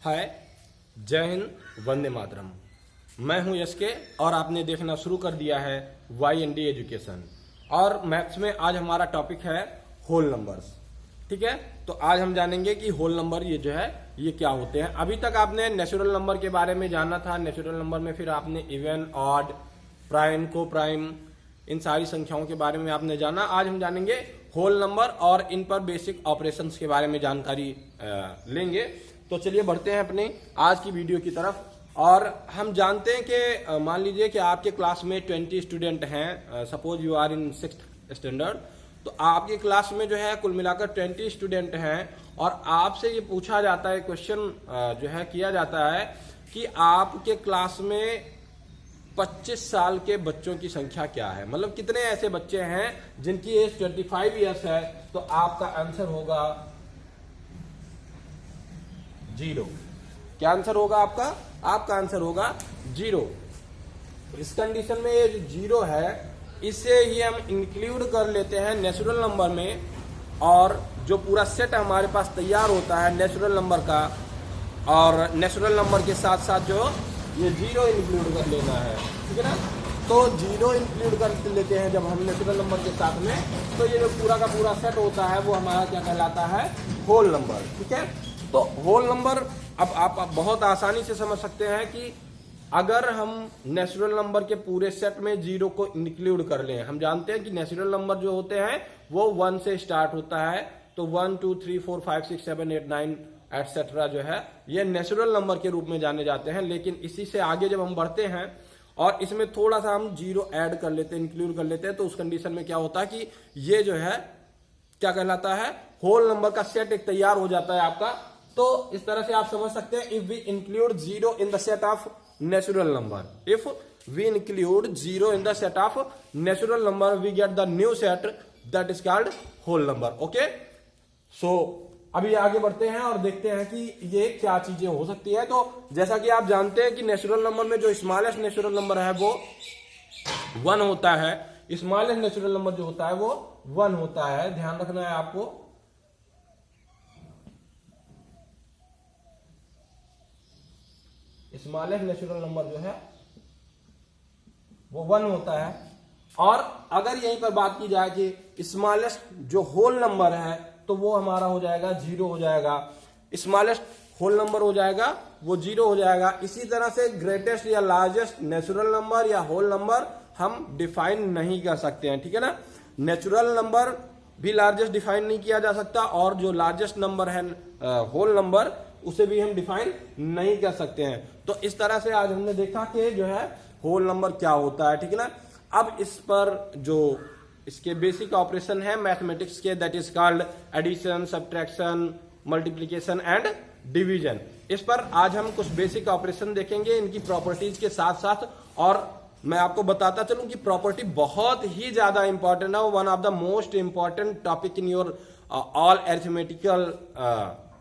हाय, जय हिंद, वंदे मातरम। मैं हूं यश के और आपने देखना शुरू कर दिया है YND एजुकेशन। और मैथ्स में आज हमारा टॉपिक है होल नंबर्स। ठीक है, तो आज हम जानेंगे कि होल नंबर ये जो है ये क्या होते हैं। अभी तक आपने नेचुरल नंबर के बारे में जाना था। नेचुरल नंबर में फिर आपने इवन, ऑड, प्राइम, को प्राइम, इन सारी संख्याओं के बारे में आपने जाना। आज हम जानेंगे होल नंबर और इन पर बेसिक ऑपरेशंस के बारे में जानकारी लेंगे। तो चलिए बढ़ते हैं अपने आज की वीडियो की तरफ। और हम जानते हैं कि मान लीजिए कि आपके क्लास में 20 स्टूडेंट हैं, suppose you are in 6th standard. तो आपकी क्लास में जो है कुल मिलाकर 20 स्टूडेंट हैं और आपसे ये पूछा जाता है, क्वेश्चन जो है किया जाता है कि आपके क्लास में 25 साल के बच्चों की संख्या क्या है। मतलब कितने ऐसे बच्चे हैं जिनकी एज 25 ईयर्स है। तो आपका आंसर होगा 0। क्या आंसर होगा आपका? आपका आंसर होगा 0। इस कंडीशन में ये जो 0 है इसे ये हम इंक्लूड कर लेते हैं नेचुरल नंबर में। और जो पूरा सेट हमारे पास तैयार होता है नेचुरल नंबर का, और नेचुरल नंबर के साथ साथ जो ये 0 इंक्लूड कर लेना है। ठीक है ना, तो 0 इंक्लूड कर लेते हैं जब हम नेचुरल नंबर के साथ में, तो ये जो पूरा का पूरा सेट होता है वो हमारा क्या कहलाता है? Whole number. ठीक है, तो होल नंबर अब आप बहुत आसानी से समझ सकते हैं कि अगर हम नेचुरल नंबर के पूरे सेट में 0 को इंक्लूड कर लें। हम जानते हैं कि नेचुरल नंबर जो होते हैं वो 1 से स्टार्ट होता है। तो 1 2 3 4 5 6 7 8 9 एटसेट्रा जो है ये नेचुरल नंबर के रूप में जाने जाते हैं। लेकिन इसी से आगे जब हम बढ़ते हैं और इसमें थोड़ा सा हम 0 ऐड कर लेते हैं, इंक्लूड कर लेते हैं, तो उस कंडीशन में क्या होता है कि ये जो है क्या कहलाता है? होल नंबर का सेट एक तैयार हो जाता है आपका। तो इस तरह से आप समझ सकते हैं, if we include 0 in the set of natural number, if we include 0 in the set of natural number, we get the new set that is called whole number. Okay, so अभी आगे बढ़ते हैं और देखते हैं कि ये क्या चीजें हो सकती है। तो जैसा कि आप जानते हैं कि नेचुरल नंबर में जो स्मॉलेस्ट नेचुरल नंबर है वो 1 होता है। स्मॉलेस्ट नेचुरल नंबर जो होता है वो 1 होता है, ध्यान रखना है आपको। स्मॉलेस्ट नेचुरल नंबर जो है वो 1 होता है। और अगर यहीं पर बात की जाए कि स्मॉलेस्ट जो होल नंबर है तो वो हमारा हो जाएगा 0 हो जाएगा। स्मॉलेस्ट होल नंबर हो जाएगा वो 0 हो जाएगा। इसी तरह से ग्रेटेस्ट या लार्जेस्ट नेचुरल नंबर या होल नंबर हम डिफाइन नहीं कर सकते हैं। ठीक है ना, नेचुरल नंबर भी लार्जेस्ट डिफाइन नहीं किया जा सकता और जो लार्जेस्ट नंबर है होल नंबर उसे भी हम डिफाइन नहीं कर सकते हैं। तो इस तरह से आज हमने देखा कि जो है होल नंबर क्या होता है। ठीक है ना, अब इस पर जो इसके बेसिक ऑपरेशन है मैथमेटिक्स के, that is called addition, subtraction, multiplication and division. इस पर आज हम कुछ बेसिक ऑपरेशन देखेंगे इनकी प्रॉपर्टीज के साथ साथ। और मैं आपको बताता चलूं कि प्रॉपर्टी बहुत ही ज्यादा इंपॉर्टेंट है, one of the most important topic in your all arithmetical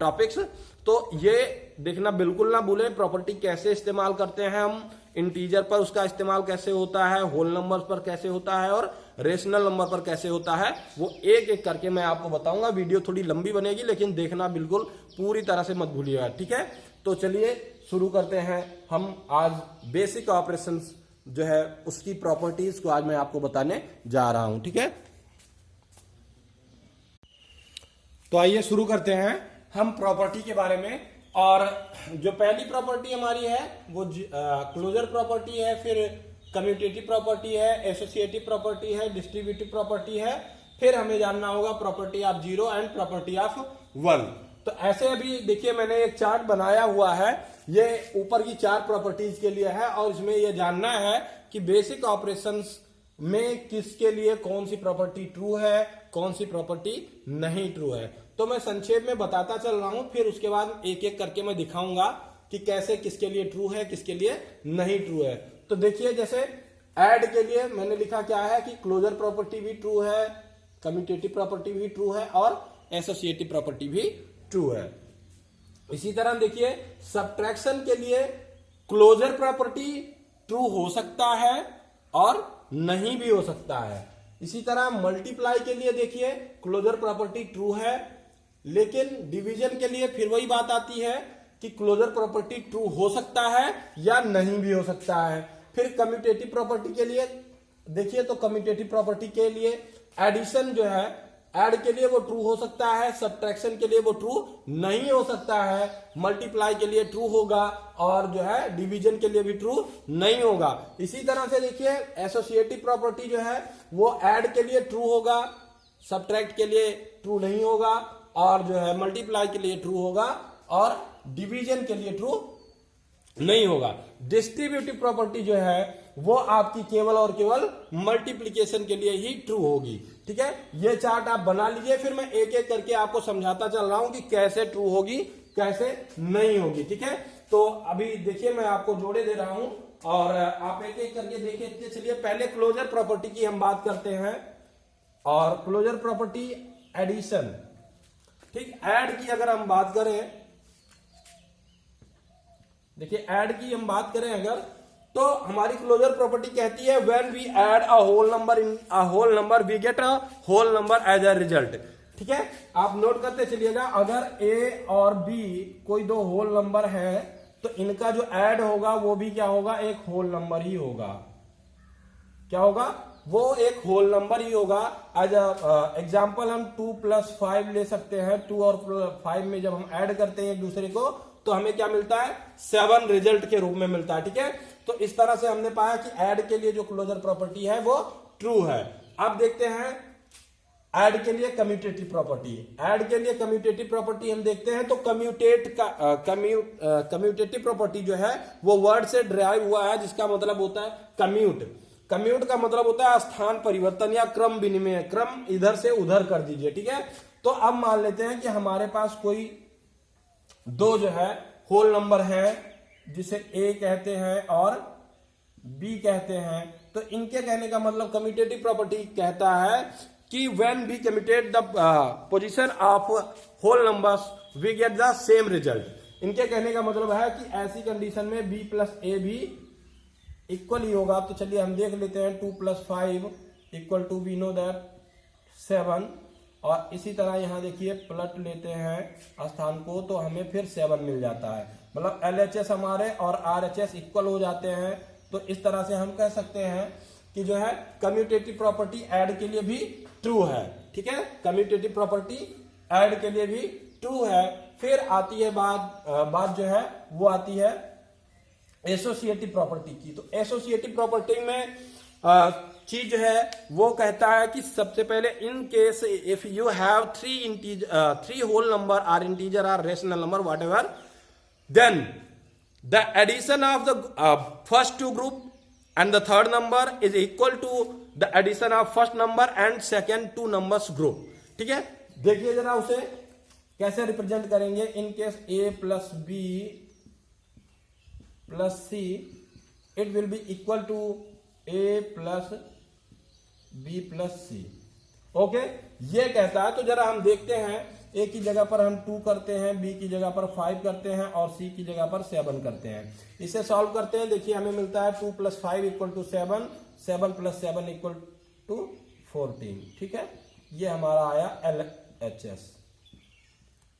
topics. तो ये देखना बिल्कुल ना भूलें, प्रॉपर्टी कैसे इस्तेमाल करते हैं हम, इंटीजर पर उसका इस्तेमाल कैसे होता है, होल नंबर पर कैसे होता है और रेशनल नंबर पर कैसे होता है, वो एक एक करके मैं आपको बताऊंगा। वीडियो थोड़ी लंबी बनेगी लेकिन देखना बिल्कुल पूरी तरह से मत भूलिएगा। ठीक है, तो चलिए शुरू करते हैं। हम आज बेसिक ऑपरेशंस जो है उसकी प्रॉपर्टीज को आज मैं आपको बताने जा रहा हूं। ठीक है, तो आइए शुरू करते हैं हम प्रॉपर्टी के बारे में। और जो पहली प्रॉपर्टी हमारी है वो क्लोजर प्रॉपर्टी है, फिर कम्यूटेटिव प्रॉपर्टी है, एसोसिएटिव प्रॉपर्टी है, डिस्ट्रीब्यूटिव प्रॉपर्टी है, फिर हमें जानना होगा property of 0 and property of 1। तो ऐसे अभी देखिए मैंने एक चार्ट बनाया हुआ है, ये ऊपर की 4 प्रॉपर्टीज के लिए है और इसमें यह जानना है कि बेसिक ऑपरेशंस में किसके लिए कौन सी प्रॉपर्टी ट्रू है, कौन सी प्रॉपर्टी नहीं ट्रू है। तो मैं संक्षेप में बताता चल रहा हूं, फिर उसके बाद एक एक करके मैं दिखाऊंगा कि कैसे किसके लिए ट्रू है, किसके लिए नहीं ट्रू है। तो देखिए जैसे ऐड के लिए मैंने लिखा क्या है कि क्लोजर प्रॉपर्टी भी ट्रू है, कम्यूटेटिव प्रॉपर्टी भी ट्रू है और एसोसिएटिव प्रॉपर्टी भी ट्रू है। इसी तरह देखिए सब्ट्रैक्शन के लिए क्लोजर प्रॉपर्टी ट्रू हो सकता है और नहीं भी हो सकता है। इसी तरह मल्टीप्लाई के लिए देखिए क्लोजर प्रॉपर्टी ट्रू है, लेकिन डिवीजन के लिए फिर वही बात आती है कि क्लोजर प्रॉपर्टी ट्रू हो सकता है या नहीं भी हो सकता है। फिर कम्यूटेटिव प्रॉपर्टी के लिए देखिए, तो कम्यूटेटिव प्रॉपर्टी के लिए एडिशन जो है, ऐड के लिए वो ट्रू हो सकता है, सब्ट्रैक्शन के लिए वो ट्रू नहीं हो सकता है, मल्टीप्लाई के लिए ट्रू होगा और जो है डिवीजन के लिए भी ट्रू नहीं होगा। इसी तरह से देखिए एसोसिएटिव प्रॉपर्टी जो है वो ऐड के लिए ट्रू होगा, सब्ट्रैक्ट के लिए ट्रू नहीं होगा और जो है मल्टीप्लाई के लिए ट्रू होगा और डिवीजन के लिए ट्रू नहीं होगा। डिस्ट्रीब्यूटिव प्रॉपर्टी जो है वो आपकी केवल और केवल मल्टीप्लिकेशन के लिए ही ट्रू होगी। ठीक है, ये चार्ट आप बना लीजिए, फिर मैं एक एक करके आपको समझाता चल रहा हूं कि कैसे ट्रू होगी कैसे नहीं होगी। ठीक है, तो अभी देखिए मैं आपको जोड़े दे रहा हूं और आप एक एक करके देखिए। चलिए पहले क्लोजर प्रॉपर्टी की हम बात करते हैं और क्लोजर प्रॉपर्टी एडिशन। ठीक, ऐड की अगर हम बात करें, देखिए ऐड की हम बात करें अगर, तो हमारी क्लोजर प्रॉपर्टी कहती है when we add a whole number in a whole number we get a whole number as a result. ठीक है, आप नोट करते चलिएगा, अगर ए और बी कोई दो होल नंबर है तो इनका जो ऐड होगा वो भी क्या होगा, एक होल नंबर ही होगा। क्या होगा, वो एक होल नंबर ही होगा। एज एग्जाम्पल हम 2 + 5 ले सकते हैं। 2 और 5 में जब हम ऐड करते हैं एक दूसरे को तो हमें क्या मिलता है, 7 रिजल्ट के रूप में मिलता है। ठीक है, तो इस तरह से हमने पाया कि ऐड के लिए जो क्लोजर प्रॉपर्टी है वो ट्रू है। अब देखते हैं ऐड के लिए कम्यूटेटिव प्रॉपर्टी। ऐड के लिए कम्यूटेटिव प्रॉपर्टी हम देखते हैं तो कम्यूटेटिव प्रॉपर्टी जो है वो वर्ड से डिराइव हुआ है जिसका मतलब होता है कम्यूट। कम्यूट का मतलब होता है स्थान परिवर्तन या क्रम विनिमय, क्रम इधर से उधर कर दीजिए। ठीक है, तो अब मान लेते हैं कि हमारे पास कोई दो जो है होल नंबर है जिसे ए कहते हैं और बी कहते हैं। तो इनके कहने का मतलब कम्यूटेटिव प्रॉपर्टी कहता है कि when we commute the position of whole numbers we get the same result. इनके कहने का मतलब है कि ऐसी कंडीशन में बी प्लस ए भी इक्वल ही होगा। तो चलिए हम देख लेते हैं 2 + 5 = वी नो दैट 7, और इसी तरह यहां देखिए पलट लेते हैं स्थान को तो हमें फिर 7 मिल जाता है। मतलब LHS हमारे और RHS इक्वल हो जाते हैं। तो इस तरह से हम कह सकते हैं कि जो है कम्यूटेटिव प्रॉपर्टी ऐड के लिए भी ट्रू है। ठीक है, कम्यूटेटिव प्रॉपर्टी ऐड के लिए भी ट्रू है। फिर आती है बात जो है वो आती है एसोसिएटिव प्रॉपर्टी की। तो एसोसिएटिव प्रॉपर्टी में चीज है वो कहता है कि सबसे पहले in case if you have 3 whole number are integer are rational number whatever, then the addition of the first 2 group and the third number is equal to the addition of first number and second 2 numbers group. ठीक है, देखिए जरा उसे कैसे represent करेंगे। In case a + b + c it will be equal to a + b + c। Okay, ये कहता है। तो जरा हम देखते हैं, a की जगह पर हम 2 करते हैं, b की जगह पर 5 करते हैं और c की जगह पर 7 करते हैं। इसे सॉल्व करते हैं, देखिए हमें मिलता है 2 + 5 = 7, 7 + 7 = 14। ठीक है, ये हमारा आया LHS।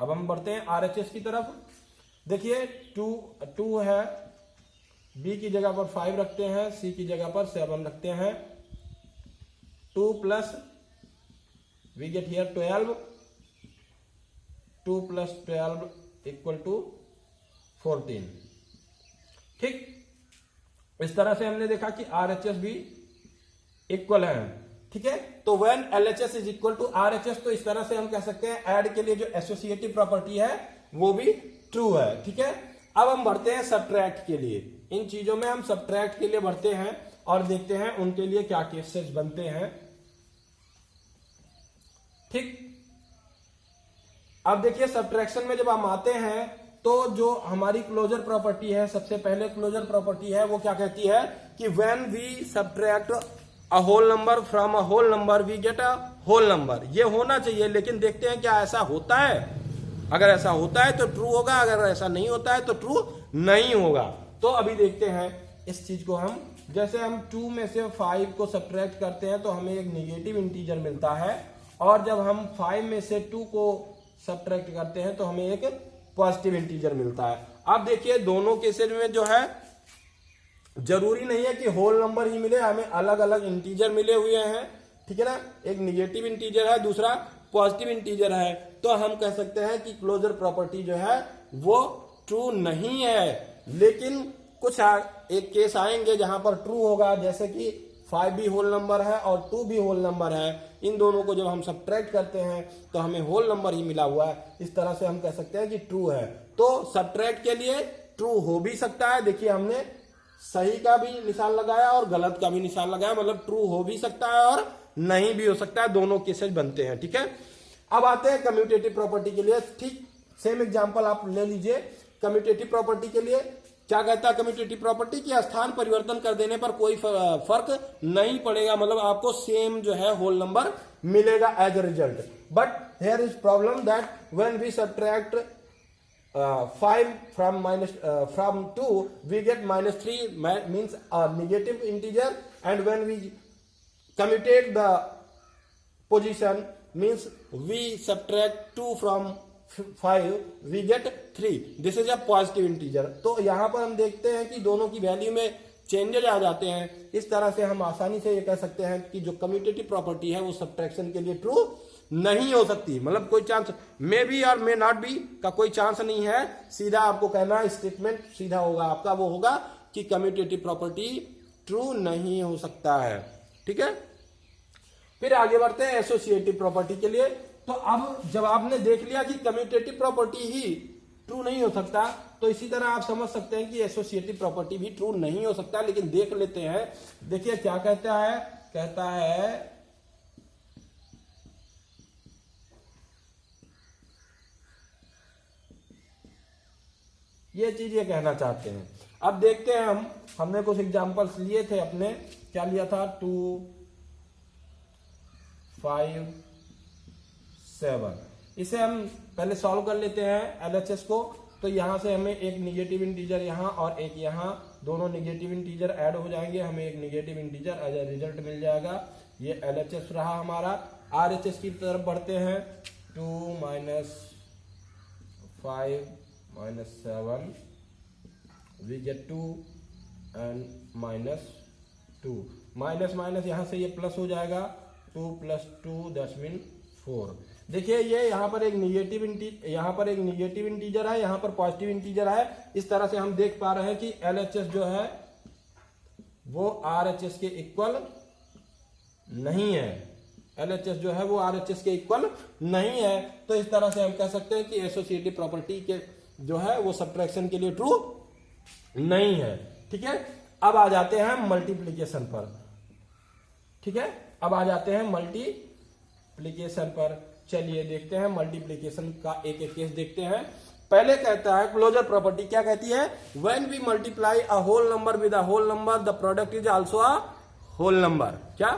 अब हम बढ़ते हैं RHS की तरफ। देखिए 2 है, b की जगह पर 5 रखते हैं, c की जगह पर 7 रखते हैं। 2 + we get here 12, 2 + 12 = 14। ठीक, इस तरह से हमने देखा कि RHS भी इक्वल है। ठीक है, तो when LHS is equal to RHS, तो इस तरह से हम कह सकते हैं ऐड के लिए जो एसोसिएटिव प्रॉपर्टी है वो भी ट्रू है। ठीक है, अब हम बढ़ते हैं सब्ट्रैक्ट के लिए। इन चीजों में हम सब्ट्रैक्ट के लिए बढ़ते हैं और देखते हैं उनके लिए क्या केसेस बनते हैं। ठीक, अब देखिए सब्ट्रैक्शन में जब हम आते हैं तो जो हमारी क्लोजर प्रॉपर्टी है, सबसे पहले क्लोजर प्रॉपर्टी है वो क्या कहती है कि when we subtract a whole number from a whole number we get a whole number. ये होना चाहिए, लेकिन देखते हैं क्या ऐसा होता है। अगर ऐसा होता है तो ट्रू होगा, अगर ऐसा नहीं होता है तो ट्रू नहीं होगा। तो अभी देखते हैं इस चीज को हम, जैसे हम 2 में से 5 को सब्ट्रैक्ट करते हैं तो हमें एक नेगेटिव इंटीजर मिलता है, और जब हम 5 में से 2 को सब्ट्रैक्ट करते हैं तो हमें एक पॉजिटिव इंटीजर मिलता है। अब देखिए दोनों केसेज में जो है जरूरी नहीं है कि होल नंबर ही मिले, हमें अलग अलग इंटीजर मिले हुए हैं, ठीक है ना। एक निगेटिव इंटीजर है, दूसरा पॉजिटिव इंटीजर है, तो हम कह सकते हैं कि क्लोजर प्रॉपर्टी जो है वो ट्रू नहीं है। लेकिन कुछ एक केस आएंगे जहां पर ट्रू होगा, जैसे कि 5 भी होल नंबर है और 2 भी होल नंबर है, इन दोनों को जब हम सब्ट्रैक्ट करते हैं तो हमें होल नंबर ही मिला हुआ है, इस तरह से हम कह सकते हैं कि ट्रू है। तो सब्ट्रैक्ट के लिए ट्रू हो भी सकता है, देखिए हमने सही का भी निशान लगाया और गलत का भी निशान लगाया, मतलब ट्रू हो भी सकता है और नहीं भी हो सकता है, दोनों केसेस बनते हैं, ठीक है। अब आते हैं कम्यूटेटिव प्रॉपर्टी के लिए। ठीक सेम एग्जांपल आप ले लीजिए। कम्यूटेटिव प्रॉपर्टी के लिए क्या कहता है कम्यूटेटिव प्रॉपर्टी की स्थान परिवर्तन कर देने पर कोई फर्क नहीं पड़ेगा, मतलब आपको सेम जो है होल नंबर मिलेगा as a result. But here is problem that when we subtract 5 from 2 we get -3 means a negative integer, and when we commutate the position means we subtract 2 from 5 we get 3, this is a positive integer। तो यहां पर हम देखते हैं कि दोनों की value में चेंजेज आ जाते हैं। इस तरह से हम आसानी से ये कह सकते हैं कि जो कम्यूटेटिव प्रॉपर्टी है वो सब्ट्रैक्शन के लिए ट्रू नहीं हो सकती, मतलब कोई चांस मे बी और मे नॉट बी का कोई चांस नहीं है। सीधा आपको कहना स्टेटमेंट सीधा होगा आपका, वो होगा कि कम्यूटेटिव प्रॉपर्टी ट्रू नहीं हो सकता है, ठीक है। फिर आगे बढ़ते हैं एसोसिएटिव प्रॉपर्टी के लिए। तो अब जब आपने देख लिया कि कम्यूटेटिव प्रॉपर्टी ही ट्रू नहीं हो सकता, तो इसी तरह आप समझ सकते हैं कि एसोसिएटिव प्रॉपर्टी भी ट्रू नहीं हो सकता। लेकिन देख लेते हैं, देखिए क्या कहता है, कहता है ये चीज ये कहना चाहते हैं। अब देखते हैं हमने कुछ एग्जांपल्स लिए थे अपने, क्या लिया था 2 5 7। इसे हम पहले सॉल्व कर लेते हैं एलएचएस को। तो यहां से हमें एक निगेटिव इंटीजर यहां और एक यहां, दोनों निगेटिव इंटीजर ऐड हो जाएंगे, हमें एक negative integer as a result मिल जाएगा। ये एलएचएस रहा हमारा। आरएचएस की तरफ बढ़ते हैं। 2 - 5 - 7 we get 2 and -2, minus minus यहां से ये प्लस हो जाएगा, 2 + 2 दैट्स मीन 4। देखिए ये यहाँ पर एक निगेटिव इंटीजर है, यहाँ पर पॉजिटिव इंटीजर है। इस तरह से हम देख पा रहे हैं कि एलएचएस जो है वो आरएचएस के इक्वल नहीं है, एलएचएस जो है वो आरएचएस के इक्वल नहीं है। तो इस तरह से हम कह सकते हैं कि एसोसिएटिव प्रॉपर्टी के जो है वो सब्ट्रैक्शन के लिए ट्रू नहीं है, ठीक है। अब आ जाते हैं मल्टीप्लिकेशन पर, ठीक है। अब आ जाते हैं मल्टीप्लिकेशन पर। चलिए देखते हैं मल्टीप्लिकेशन का एक एक केस देखते हैं। पहले कहता है क्लोजर प्रॉपर्टी क्या कहती है, when we multiply a whole number with a whole number the product is also a whole number. क्या,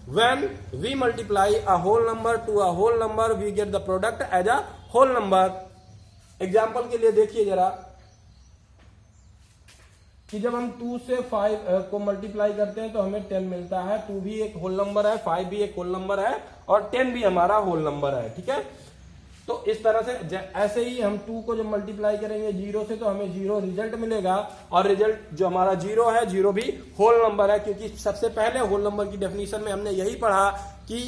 when we multiply a whole number to a whole number we get the product as a whole number. Example के लिए देखिए जरा कि जब हम 2 से 5 को मल्टीप्लाई करते हैं तो हमें 10 मिलता है। 2 भी एक होल नंबर है, 5 भी एक होल नंबर है और 10 भी हमारा होल नंबर है, ठीक है। तो इस तरह से ऐसे ही हम 2 को जब मल्टीप्लाई करेंगे 0 से तो हमें 0 रिजल्ट मिलेगा, और रिजल्ट जो हमारा 0 है, 0 भी होल नंबर है, क्योंकि सबसे पहले होल नंबर की डेफिनेशन में हमने यही पढ़ा कि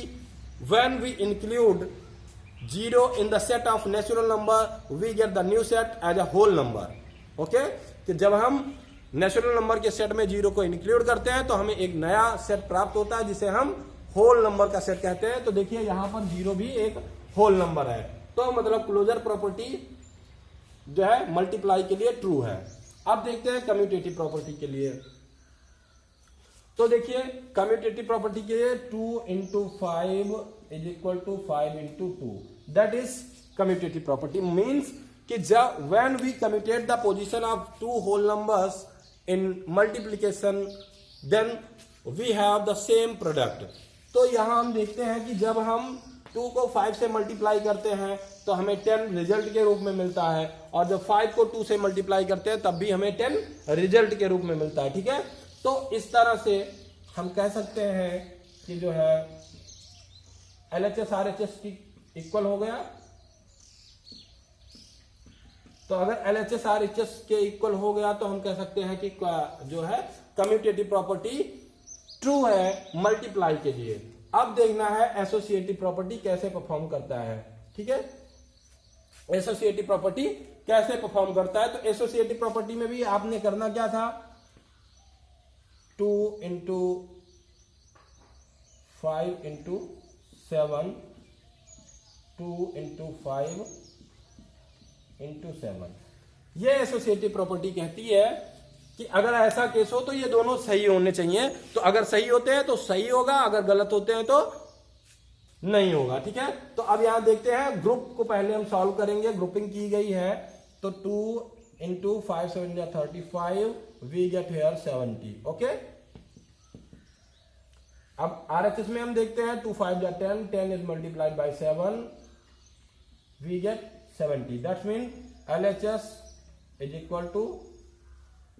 when we include 0 in the set of natural number we get the new set as a whole number। Okay, कि जब हम नेचुरल नंबर के सेट में 0 को इंक्लूड करते हैं तो हमें एक नया सेट प्राप्त होता है जिसे हम होल नंबर का सेट कहते हैं। तो देखिए यहां पर 0 भी एक होल नंबर है, तो मतलब क्लोजर प्रॉपर्टी जो है मल्टीप्लाई के लिए ट्रू है। अब देखते हैं कम्यूटेटिव प्रॉपर्टी के लिए। तो देखिए कम्यूटेटिव प्रॉपर्टी के लिए 2 × 5 = 5 × 2, that is commutative property. Means कि जब when we commute the position of 2 whole numbers in multiplication then we have the same product. तो यहां हम देखते हैं कि जब हम 2 को 5 से मल्टीप्लाई करते हैं तो हमें 10 रिजल्ट के रूप में मिलता है, और जब 5 को 2 से मल्टीप्लाई करते हैं तब भी हमें 10 रिजल्ट के रूप में मिलता है, ठीक है। तो इस तरह से हम कह सकते हैं कि जो है एलएचएस आरएचएस की इक्वल हो गया, तो अगर LHS RHS के इक्वल हो गया तो हम कह सकते हैं कि जो है कम्यूटेटिव प्रॉपर्टी ट्रू है मल्टीप्लाई के लिए। अब देखना है एसोसिएटिव प्रॉपर्टी कैसे परफॉर्म करता है। ठीक है, एसोसिएटिव प्रॉपर्टी कैसे परफॉर्म करता है। तो एसोसिएटिव प्रॉपर्टी में भी आपने करना क्या था, 2 इंटू 5 इंटू 7, 2 इंटू 5 इंटू 7। ये एसोसिएटिव प्रॉपर्टी कहती है कि अगर ऐसा केस हो तो ये दोनों सही होने चाहिए। तो अगर सही होते हैं तो सही होगा, अगर गलत होते हैं तो नहीं होगा। ठीक है, तो अब यहां देखते हैं ग्रुप को पहले हम सॉल्व करेंगे। ग्रुपिंग की गई है तो 2 into 5 7 35, we get here 70। Okay, अब RHS में हम देखते हैं 2 5 10, 10 is multiplied by 7, we get 70। That's mean LHS is equal to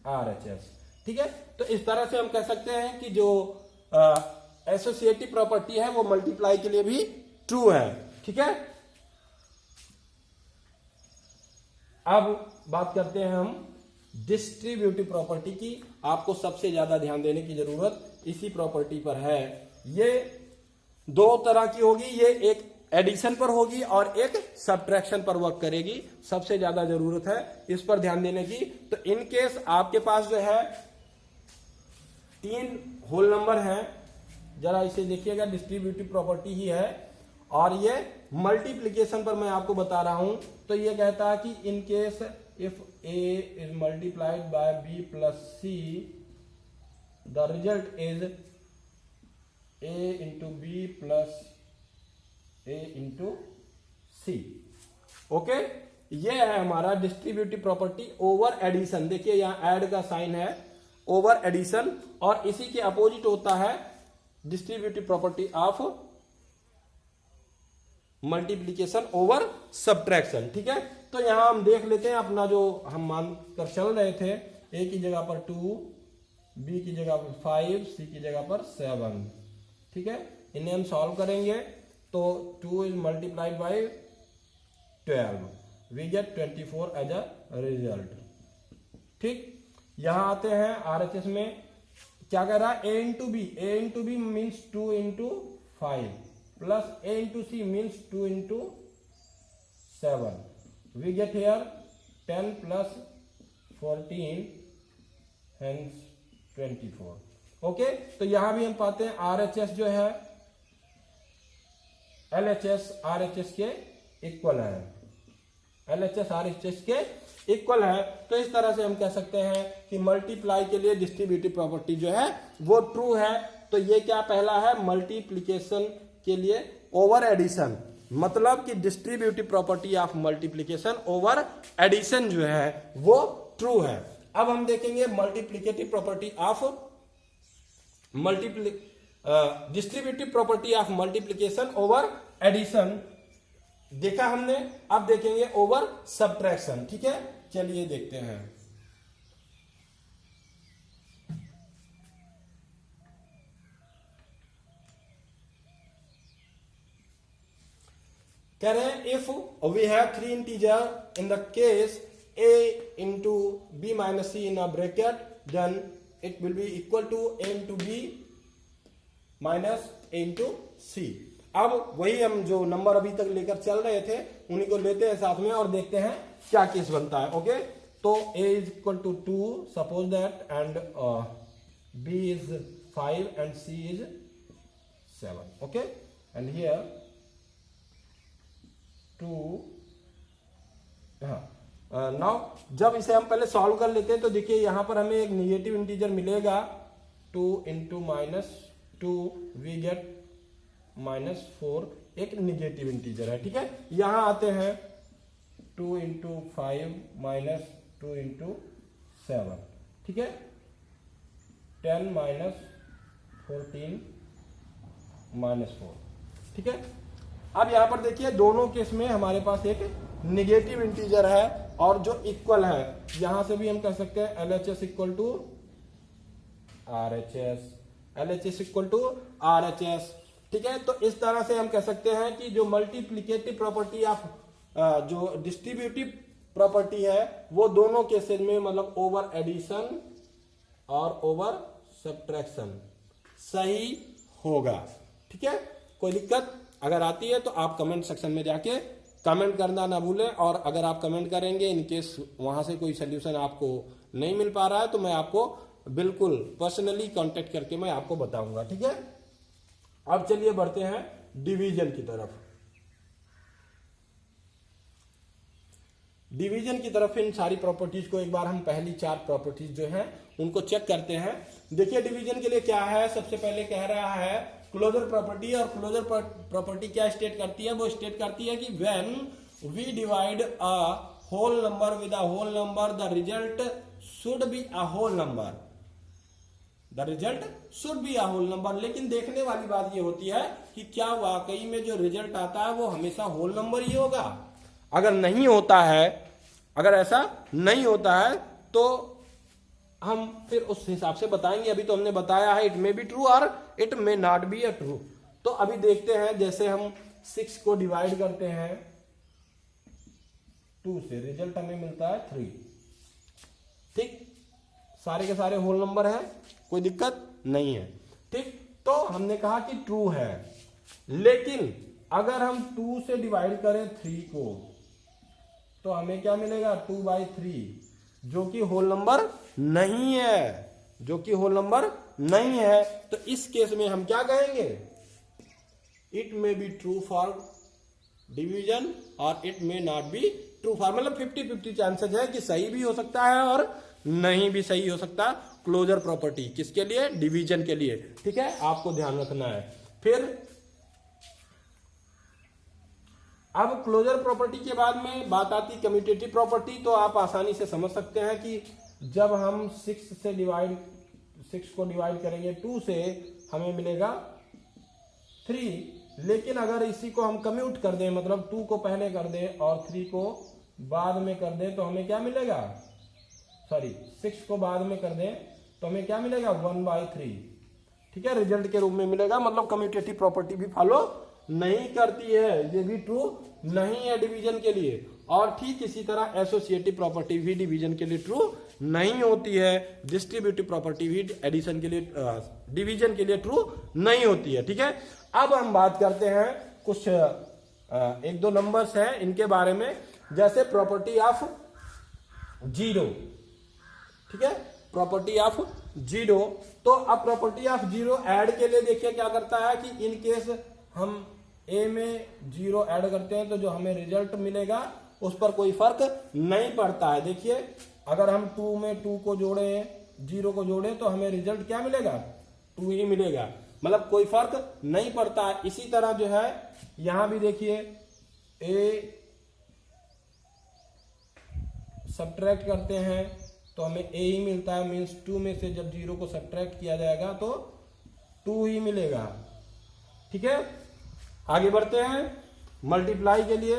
RHS। ठीक है, तो इस तरह से हम कह सकते हैं कि जो एसोसिएटिव प्रॉपर्टी है वो मल्टीप्लाई के लिए भी ट्रू है। ठीक है, अब बात करते हैं हम डिस्ट्रीब्यूटिव प्रॉपर्टी की। आपको सबसे ज्यादा ध्यान देने की जरूरत इसी प्रॉपर्टी पर है। ये दो तरह की होगी, ये एक एडिशन पर होगी और एक सब्ट्रैक्शन पर वर्क करेगी। सबसे ज्यादा जरूरत है इस पर ध्यान देने की। तो इन केस आपके पास जो है 3 होल नंबर हैं, जरा इसे देखिएगा, डिस्ट्रीब्यूटिव प्रॉपर्टी ही है और ये मल्टीप्लीकेशन पर मैं आपको बता रहा हूं। तो ये कहता है कि इन case if A is multiplied bye B plus C, the result is A into B plus A into C। Okay, ये है हमारा डिस्ट्रीब्यूटिव प्रॉपर्टी ओवर एडिशन। देखिए यहां ऐड का साइन है, ओवर एडिशन, और इसी के अपोजिट होता है distributive property of multiplication over subtraction. ठीक है, तो यहां हम देख लेते हैं अपना जो हम मानकर चल रहे थे, A की जगह पर 2, B की जगह पर 5, C की जगह पर 7। ठीक है, इन्हें हम सॉल्व करेंगे तो 2 is multiplied by 12, we get 24 as a result. ठीक, यहां आते हैं RHS में, क्या कह रहा है, A into B, A into B means 2 into 5 plus A into C means 2 into 7, we get here 10 plus 14 hence 24। Okay, तो यहां भी हम पाते हैं RHS जो है LHS RHS के इक्वल है, LHS RHS के इक्वल है। तो इस तरह से हम कह सकते हैं कि मल्टीप्लाई के लिए डिस्ट्रीब्यूटिव प्रॉपर्टी जो है वो ट्रू है। तो ये क्या पहला है, मल्टीप्लीकेशन के लिए ओवर एडिशन, मतलब कि distributive property of multiplication over addition जो है वो ट्रू है। अब हम देखेंगे multiplicative property of distributive property of multiplication over addition देखा हमने। अब देखेंगे ओवर सब्ट्रैक्शन। ठीक है, चलिए देखते हैं। कह रहे हैं if we have 3 integer in the case A into B minus C in a bracket, then it will be equal to A into B minus A into C। अब वही हम जो नंबर अभी तक लेकर चल रहे थे उन्हीं को लेते हैं साथ में और देखते हैं क्या केस बनता है। ओके, तो A is equal to 2 suppose that, and B is 5 and C is 7। Okay, and here 2, now जब इसे हम पहले सॉल्व कर लेते हैं तो देखिए यहां पर हमें एक निगेटिव इंटीजर मिलेगा, 2 इंटू माइनस 2, वी गेट -4, एक निगेटिव इंटीजर है। ठीक है, यहां आते हैं 2 इंटू 5 माइनस 2 इंटू 7। ठीक है, 10 माइनस 14 -4। ठीक है, अब यहां पर देखिए दोनों केस में हमारे पास एक निगेटिव इंटीजर है और जो इक्वल है, यहां से भी हम कह सकते हैं LHS equal to RHS, LHS equal to RHS। ठीक है, तो इस तरह से हम कह सकते हैं कि जो मल्टीप्लीकेटिव प्रॉपर्टी ऑफ जो डिस्ट्रीब्यूटिव प्रॉपर्टी है वो दोनों केसेज में मतलब ओवर एडिशन और ओवर सब्ट्रैक्शन सही होगा। ठीक है, कोई दिक्कत अगर आती है तो आप कमेंट सेक्शन में जाके कमेंट करना ना भूलें, और अगर आप कमेंट करेंगे इनकेस वहां से कोई सोल्यूशन आपको नहीं मिल पा रहा है तो मैं आपको बिल्कुल पर्सनली कांटेक्ट करके मैं आपको बताऊंगा। ठीक है, अब चलिए बढ़ते हैं डिवीजन की तरफ। डिवीजन की तरफ इन सारी प्रॉपर्टीज को एक बार हम पहली 4 प्रॉपर्टीज जो हैं उनको चेक करते हैं। देखिए डिवीजन के लिए क्या है, सबसे पहले कह रहा है क्लोजर प्रॉपर्टी, और क्लोजर प्रॉपर्टी क्या स्टेट करती है, वो स्टेट करती है कि when we divide a whole number with a whole number the result should be a whole number, the result should be a whole number. लेकिन देखने वाली बात ये होती है कि क्या वाकई में जो रिजल्ट आता है वो हमेशा होल नंबर ही होगा। अगर नहीं होता है, अगर ऐसा नहीं होता है तो हम फिर उस हिसाब से बताएंगे। अभी तो हमने बताया है इट मे बी ट्रू और it may not be a true. तो अभी देखते हैं, जैसे हम 6 को डिवाइड करते हैं 2 से, रिजल्ट हमें मिलता है 3। ठीक, सारे के सारे होल नंबर हैं, कोई दिक्कत नहीं है। ठीक, तो हमने कहा कि ट्रू है। लेकिन अगर हम 2 से डिवाइड करें 3 को तो हमें क्या मिलेगा, 2/3, जो कि होल नंबर नहीं है, जो कि होल नंबर नहीं है। तो इस केस में हम क्या कहेंगे, it may be true for division और it may not be true for, मतलब 50-50 चांसेस है कि सही भी हो सकता है और नहीं भी सही हो सकता। क्लोजर प्रॉपर्टी किसके लिए, डिवीजन के लिए। ठीक है, आपको ध्यान रखना है। फिर अब क्लोजर प्रॉपर्टी के बाद में बात आती कम्यूटेटिव प्रॉपर्टी। तो आप आसानी से समझ सकते हैं कि जब हम 6 को डिवाइड करेंगे 2 से हमें मिलेगा 3। लेकिन अगर इसी को हम कम्यूट कर दें, मतलब 2 को पहले कर दें और 3 को बाद में कर दें, तो हमें क्या मिलेगा, 6 को बाद में कर दें तो हमें क्या मिलेगा, 1/3। ठीक है, रिजल्ट के रूप में मिलेगा। मतलब कम्यूटेटिव प्रॉपर्टी भी फॉलो नहीं करती है, ये भी ट्रू नहीं है डिवीजन के लिए। और ठीक इसी तरह एसोसिएटिव प्रॉपर्टी भी डिवीजन के लिए ट्रू नहीं होती है। डिस्ट्रीब्यूटिव प्रॉपर्टी भी एडिशन के लिए, डिवीजन के लिए ट्रू नहीं होती है। ठीक है, अब हम बात करते हैं कुछ 1-2 नंबर्स हैं इनके बारे में, जैसे प्रॉपर्टी ऑफ 0। ठीक है, प्रॉपर्टी ऑफ 0। तो अब प्रॉपर्टी ऑफ 0 ऐड के लिए देखिए क्या करता है कि इन केस हम ए में 0 ऐड करते हैं तो जो हमें रिजल्ट मिलेगा उस पर कोई फर्क नहीं पड़ता है। देखिए अगर हम 2 में 2 को जोड़े, 0 को जोड़े तो हमें रिजल्ट क्या मिलेगा, 2 ही मिलेगा, मतलब कोई फर्क नहीं पड़ता है। इसी तरह जो है यहां भी देखिए ए सब्ट्रैक्ट करते हैं तो हमें ए ही मिलता है, मीन्स 2 में से जब 0 को सब्ट्रैक्ट किया जाएगा तो 2 ही मिलेगा। ठीक है, आगे बढ़ते हैं मल्टीप्लाई के लिए।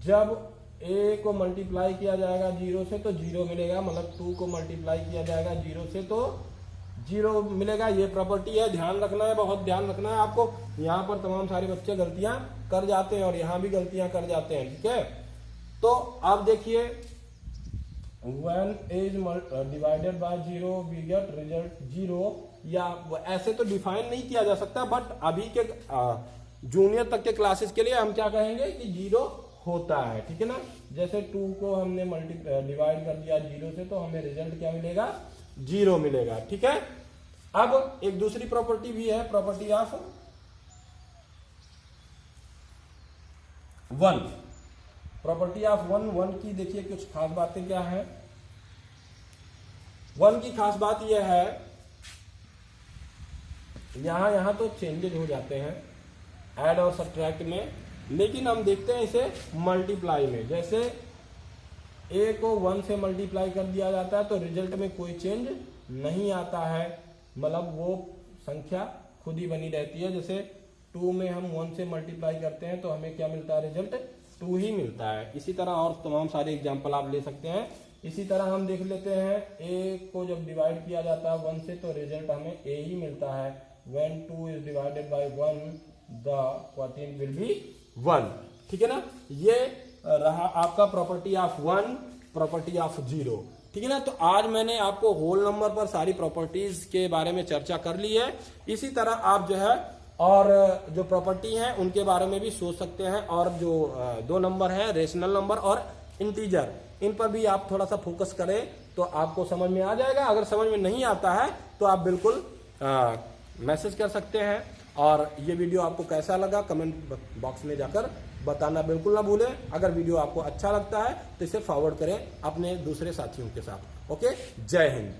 जब ए को मल्टीप्लाई किया जाएगा 0 से तो 0 मिलेगा, मतलब 2 को मल्टीप्लाई किया जाएगा 0 से तो 0 मिलेगा। ये प्रॉपर्टी है, ध्यान रखना है, बहुत ध्यान रखना है आपको। यहाँ पर तमाम सारे बच्चे गलतियां कर जाते हैं और यहाँ भी गलतियां कर जाते हैं। ठीक है, तो आप देखिए when is divided by 0 we get result 0, या ऐसे तो डिफाइन नहीं किया जा सकता, बट अभी के जूनियर तक के क्लासेस के लिए हम क्या कहेंगे कि 0 होता है। ठीक है ना, जैसे 2 को हमने डिवाइड कर दिया 0 से तो हमें रिजल्ट क्या मिलेगा, 0 मिलेगा। ठीक है, अब एक दूसरी प्रॉपर्टी भी है, प्रॉपर्टी ऑफ 1। प्रॉपर्टी ऑफ 1 की देखिए कुछ खास बातें क्या है। 1 की खास बात यह है, यहां तो चेंजेज हो जाते हैं ऐड और सब्ट्रैक्ट में, लेकिन हम देखते हैं इसे मल्टीप्लाई में। जैसे ए को 1 से मल्टीप्लाई कर दिया जाता है तो रिजल्ट में कोई चेंज नहीं आता है, मतलब वो संख्या खुद ही बनी रहती है। जैसे 2 में हम 1 से मल्टीप्लाई करते हैं तो हमें क्या मिलता है, रिजल्ट 2 ही मिलता है। इसी तरह और तमाम सारे एग्जाम्पल आप ले सकते हैं। इसी तरह हम देख लेते हैं ए को जब डिवाइड किया जाता है 1 से तो रिजल्ट हमें ए ही मिलता है। when 2 is divided by 1 the quotient will be 1। ठीक है ना, ये रहा आपका प्रॉपर्टी ऑफ 1, प्रॉपर्टी ऑफ 0। ठीक है ना। तो आज मैंने आपको होल नंबर पर सारी प्रॉपर्टीज के बारे में चर्चा कर ली है। इसी तरह आप जो है और जो प्रॉपर्टी है उनके बारे में भी सोच सकते हैं, और जो दो नंबर है रेशनल नंबर और इंटीजर, इन पर भी आप थोड़ा सा फोकस करें तो आपको समझ में आ जाएगा। अगर समझ में नहीं आता है तो आप बिल्कुल मैसेज कर सकते हैं। और ये वीडियो आपको कैसा लगा कमेंट बॉक्स में जाकर बताना बिल्कुल ना भूलें। अगर वीडियो आपको अच्छा लगता है तो इसे फॉरवर्ड करें अपने दूसरे साथियों के साथ। ओके, जय हिंद।